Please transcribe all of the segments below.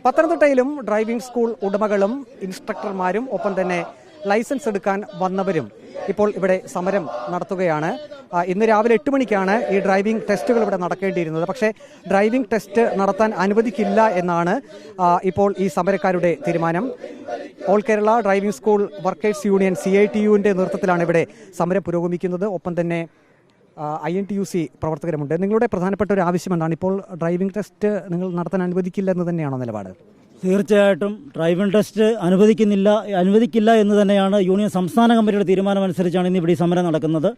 പത്തനംതിട്ടയിലും driving school ഉടമകളും ഇൻസ്ട്രക്ടർമാരും ഒപ്പം തന്നെ ലൈസൻസ് എടുക്കാൻ വന്നവരും ഇപ്പോൾ ഇവിടെ സമരം നടത്തുകയാണ്. ഇന്ന് രാവിലെ 8 മണിക്കാണ് ഈ ഡ്രൈവിംഗ് ടെസ്റ്റുകൾ ഇവിടെ നടക്കേണ്ടിയിരുന്നത്. പക്ഷേ ഡ്രൈവിംഗ് ടെസ്റ്റ് നടത്താൻ അനുവദിക്കില്ല എന്നാണ് ഇപ്പോൾ ഈ സമരക്കാരുടെ തീരുമാനം. All Kerala driving school workers union CITU-ന്റെ നേതൃത്വത്തിലാണ് ഇവിടെ സമരം പുരോഗമിക്കുന്നത്. ഒപ്പം തന്നെ INTUC പ്രവർത്തകരുമുണ്ട്. നിങ്ങളുടെ പ്രധാനപ്പെട്ട ഒരു ആവശ്യം എന്താണ്? ഇപ്പോൾ ഡ്രൈവിംഗ് ടെസ്റ്റ് നിങ്ങൾ നടത്താൻ അനുവദിക്കില്ല എന്ന് തന്നെയാണോ നിലപാട്? തീർച്ചയായിട്ടും ഡ്രൈവിംഗ് ടെസ്റ്റ് അനുവദിക്കില്ല എന്ന് തന്നെയാണ് യൂണിയൻ സംസ്ഥാന കമ്മിറ്റിയുടെ തീരുമാനമനുസരിച്ചാണ് ഇന്ന് ഇവിടെ സമരം നടക്കുന്നത്.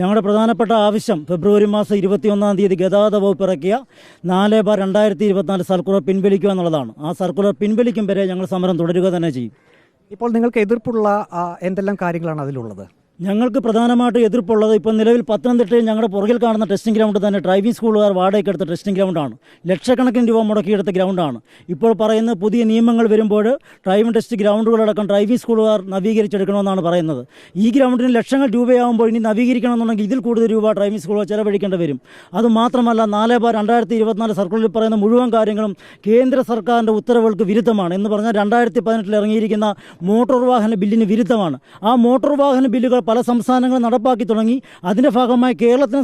ഞങ്ങളുടെ പ്രധാനപ്പെട്ട ആവശ്യം ഫെബ്രുവരി മാസം 21-ാം തീയതി ഗതാഗത വകുപ്പ് ഇറക്കിയ 4/2024 സർക്കുലർ പിൻവലിക്കുക എന്നുള്ളതാണ്. ആ സർക്കുലർ പിൻവലിക്കും വരെ ഞങ്ങൾ സമരം തുടരുക തന്നെ ചെയ്യും. ഇപ്പോൾ നിങ്ങൾക്ക് എതിർപ്പുള്ള എന്തെല്ലാം കാര്യങ്ങളാണ് അതിലുള്ളത്? ഞങ്ങൾക്ക് പ്രധാനമായിട്ട് എതിർപ്പുള്ളത് ഇപ്പോൾ നിലവിൽ പത്തനംതിട്ടയിൽ ഞങ്ങളുടെ പുറകിൽ കാണുന്ന ടെസ്റ്റിംഗ് ഗ്രൗണ്ട് തന്നെ ഡ്രൈവിംഗ് സ്കൂളുകാർ വാടകയ്ക്കെടുത്ത ടെസ്റ്റിംഗ് ഗ്രൗണ്ടാണ്. ലക്ഷക്കണക്കിന് രൂപ മുടക്കിയെടുത്ത ഗ്രൗണ്ടാണ്. ഇപ്പോൾ പറയുന്ന പുതിയ നിയമങ്ങൾ വരുമ്പോൾ ഡ്രൈവിംഗ് ടെസ്റ്റ് ഗ്രൗണ്ടുകളടക്കം ഡ്രൈവിംഗ് സ്കൂളുകാർ നവീകരിച്ചെടുക്കണമെന്നാണ് പറയുന്നത്. ഈ ഗ്രൗണ്ടിന് ലക്ഷങ്ങൾ രൂപയാകുമ്പോൾ ഇനി നവീകരിക്കണമെന്നുണ്ടെങ്കിൽ ഇതിൽ കൂടുതൽ രൂപ ഡ്രൈവിംഗ് സ്കൂളുകൾ ചെലവഴിക്കേണ്ടി വരും. അതുമാത്രമല്ല 4/2024 സർക്കുലറിൽ പറയുന്ന മുഴുവൻ കാര്യങ്ങളും കേന്ദ്ര സർക്കാരിൻ്റെ ഉത്തരവുകൾക്ക് വിരുദ്ധമാണ്. എന്ന് പറഞ്ഞാൽ 2018 ഇറങ്ങിയിരിക്കുന്ന മോട്ടോർ വാഹന ബില്ലിന് വിരുദ്ധമാണ്. ആ മോട്ടോർ വാഹന ബില്ലുകൾ പല സംസ്ഥാനങ്ങളും നടപ്പാക്കി തുടങ്ങി. അതിൻ്റെ ഭാഗമായി കേരളത്തിന്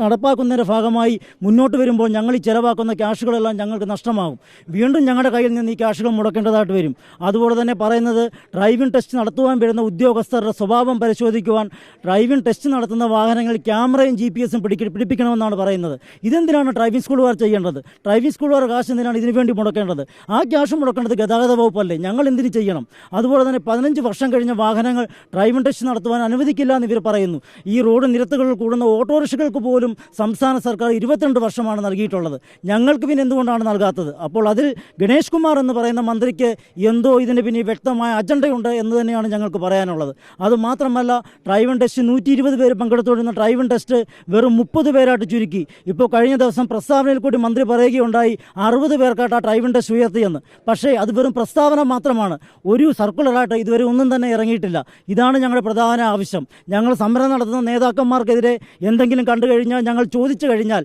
നടപ്പാക്കുന്നതിൻ്റെ ഭാഗമായി മുന്നോട്ട് വരുമ്പോൾ ഞങ്ങൾ ഈ ചിലവാക്കുന്ന ക്യാഷുകളെല്ലാം ഞങ്ങൾക്ക് നഷ്ടമാകും. വീണ്ടും ഞങ്ങളുടെ കയ്യിൽ നിന്ന് ഈ ക്യാഷുകൾ മുടക്കേണ്ടതായിട്ട് വരും. അതുപോലെ തന്നെ പറയുന്നത് ഡ്രൈവിംഗ് ടെസ്റ്റ് നടത്തുവാൻ വരുന്ന ഉദ്യോഗസ്ഥരുടെ സ്വഭാവം പരിശോധിക്കുവാൻ ഡ്രൈവിംഗ് ടെസ്റ്റ് നടത്തുന്ന വാഹനങ്ങളിൽ ക്യാമറയും GPS-ഉം പിടിപ്പിക്കണമെന്നാണ് പറയുന്നത്. ഇതെന്തിനാണ് ഡ്രൈവിംഗ് സ്കൂളുകാർ ചെയ്യേണ്ടത്? ഡ്രൈവിംഗ് സ്കൂളുകാർ കാശ് എന്തിനാണ് ഇതിനു വേണ്ടി മുടക്കേണ്ടത്? ആ ക്യാഷ് മുടക്കേണ്ടത് ഗതാഗത വകുപ്പല്ലേ? ഞങ്ങൾ എന്തിനു ചെയ്യണം? അതുപോലെ തന്നെ 15 വർഷം കഴിഞ്ഞ വാഹനങ്ങൾ ഡ്രൈവിംഗ് ടെസ്റ്റ് നടത്തുവാൻ അനുവദിക്കില്ല എന്ന് ഇവർ പറയുന്നു. ഈ റോഡ് നിരത്തുകളിൽ കൂടുന്ന ഓട്ടോറിക്ഷകൾക്ക് പോലും സംസ്ഥാന സർക്കാർ 22 വർഷമാണ് നൽകിയിട്ടുള്ളത്. ഞങ്ങൾക്ക് പിന്നെ എന്തുകൊണ്ടാണ് നൽകാത്തത്? അപ്പോൾ അതിൽ ഗണേഷ് കുമാർ എന്ന് പറയുന്ന മന്ത്രിക്ക് എന്തോ ഇതിന് പിന്നെ വ്യക്തമായ അജണ്ടയുണ്ട് എന്ന് തന്നെയാണ് ഞങ്ങൾക്ക് പറയാനുള്ളത്. അതുമാത്രമല്ല ഡ്രൈവിംഗ് ടെസ്റ്റ് 120 പേര് പങ്കെടുത്തുകൊണ്ടിരുന്ന ഡ്രൈവിംഗ് ടെസ്റ്റ് വെറും 30 പേരായിട്ട് ചുരുക്കി. ഇപ്പോൾ കഴിഞ്ഞ ദിവസം പ്രസ്താവനയിൽ കൂടി മന്ത്രി പറയുകയുണ്ടായി 60 പേർക്കായിട്ട് ആ ഡ്രൈവിംഗ് ടെസ്റ്റ് ഉയർത്തിയെന്ന്. പക്ഷേ അത് വെറും പ്രസ്താവന മാത്രമാണ്. ഒരു സർക്കുലറായിട്ട് ഇതുവരെ ഒന്നും തന്നെ ഇറങ്ങിയിട്ടില്ല. ഇതാണ് ഞങ്ങളുടെ പ്രധാന ആവശ്യം. ഞങ്ങൾ സമരം നടത്തുന്ന നേതാക്കന്മാർക്കെതിരെ എന്തെങ്കിലും കണ്ടു കഴിഞ്ഞാൽ, ഞങ്ങൾ ചോദിച്ചു കഴിഞ്ഞാൽ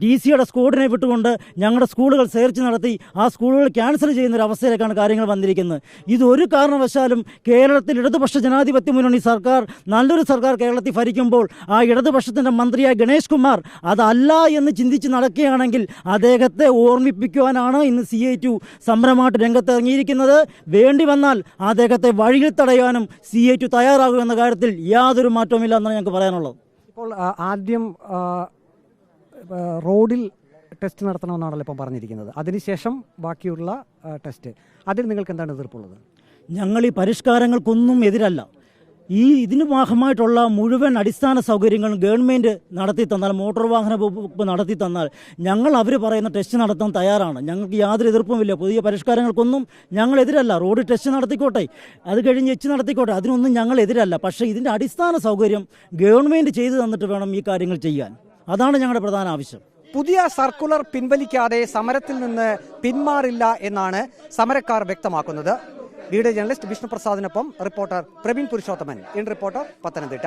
DC-യുടെ സ്ക്വാഡിനെ വിട്ടുകൊണ്ട് ഞങ്ങളുടെ സ്കൂളുകൾ സെർച്ച് നടത്തി ആ സ്കൂളുകൾ ക്യാൻസൽ ചെയ്യുന്നൊരു അവസ്ഥയിലേക്കാണ് കാര്യങ്ങൾ വന്നിരിക്കുന്നത്. ഇതൊരു കാരണവശാലും കേരളത്തിൽ ഇടതുപക്ഷ ജനാധിപത്യ മുന്നണി സർക്കാർ, നല്ലൊരു സർക്കാർ കേരളത്തിൽ ഭരിക്കുമ്പോൾ ആ ഇടതുപക്ഷത്തിൻ്റെ മന്ത്രിയായ ഗണേഷ് കുമാർ അതല്ല എന്ന് ചിന്തിച്ച് നടക്കുകയാണെങ്കിൽ അദ്ദേഹത്തെ ഓർമ്മിപ്പിക്കുവാനാണ് ഇന്ന് CITU സമരമായിട്ട് രംഗത്തിറങ്ങിയിരിക്കുന്നത്. വേണ്ടി വന്നാൽ അദ്ദേഹത്തെ വഴിയിൽ തടയാനും CITU തയ്യാറാകുമെന്ന കാര്യത്തിൽ യാതൊരു മാറ്റവുമില്ല എന്നാണ് ഞങ്ങൾക്ക് പറയാനുള്ളത്. ഇപ്പോൾ ആദ്യം റോഡിൽ ടെസ്റ്റ് നടത്തണമെന്നാണല്ലോ ഇപ്പം പറഞ്ഞിരിക്കുന്നത്. അതിനുശേഷം ബാക്കിയുള്ള ടെസ്റ്റ്, അതിൽ നിങ്ങൾക്ക് എന്താണ് എതിർപ്പുള്ളത്? ഞങ്ങൾ ഈ പരിഷ്കാരങ്ങൾക്കൊന്നും എതിരല്ല. ഇതിനു ഭാഗമായിട്ടുള്ള മുഴുവൻ അടിസ്ഥാന സൗകര്യങ്ങളും ഗവൺമെൻറ് നടത്തി തന്നാൽ, മോട്ടോർ വാഹന വകുപ്പ് നടത്തി തന്നാൽ ഞങ്ങൾ അവർ പറയുന്ന ടെസ്റ്റ് നടത്താൻ തയ്യാറാണ്. ഞങ്ങൾക്ക് യാതൊരു എതിർപ്പുമില്ല. പുതിയ പരിഷ്കാരങ്ങൾക്കൊന്നും ഞങ്ങൾ എതിരല്ല. റോഡ് ടെസ്റ്റ് നടത്തിക്കോട്ടെ, അത് കഴിഞ്ഞ് നടത്തിക്കോട്ടെ, അതിനൊന്നും ഞങ്ങൾ എതിരല്ല. പക്ഷേ ഇതിൻ്റെ അടിസ്ഥാന സൗകര്യം ഗവൺമെൻറ് ചെയ്തു തന്നിട്ട് വേണം ഈ കാര്യങ്ങൾ ചെയ്യാൻ. അതാണ് ഞങ്ങളുടെ പ്രധാന ആവശ്യം. പുതിയ സർക്കുലർ പിൻവലിക്കാതെ സമരത്തിൽ നിന്ന് പിന്മാറില്ല എന്നാണ് സമരക്കാർ വ്യക്തമാക്കുന്നത്. വീഡിയോ ജേർണലിസ്റ്റ് വിഷ്ണുപ്രസാദിനൊപ്പം reporter Praveen Purushothaman. In reporter, Pathanamthitta.